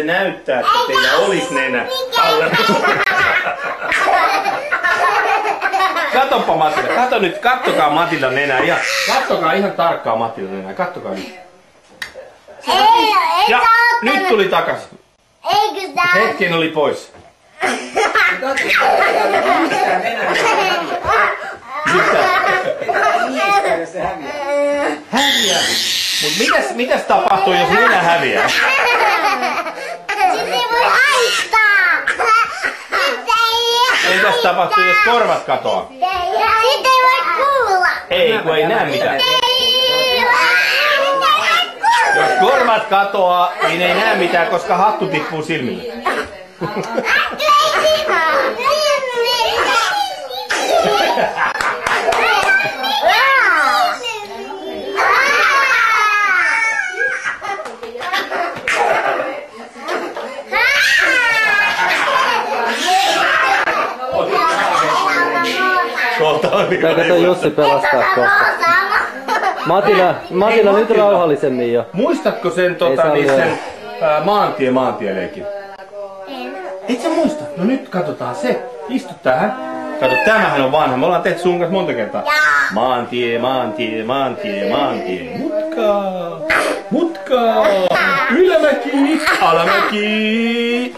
Se näyttää, että teillä olisi nenä alla. Katoppa Matilda, kato nyt, kattokaa Matildan nenää ihan. Kattokaa ihan tarkkaan Matildan nenää, kattokaa nyt. Ja nyt tuli takas. Hetken oli pois. Häviää. Mut mitäs tapahtuu, jos nenä häviää? Sitten ei voi haistaa. Mitäs tapahtuu, jos korvat katoaa? Sitten ei voi kuulla. Ei, kun ei näe mitään. Jos korvat katoaa, niin ei näe mitään, koska hattu tippuu silmille. Pitääkö toi Jussi pelastaa kohta? Matilda nyt rauhallisemmin jo. Muistatko sen, sen maantieleikin? Et sä muista? No nyt katsotaan se. Istu tähän. Kato, tämähän on vanha. Me ollaan tehty sun kanssa monta kertaa. Maantie. Mutkaa. Ylämäki. Alamäki.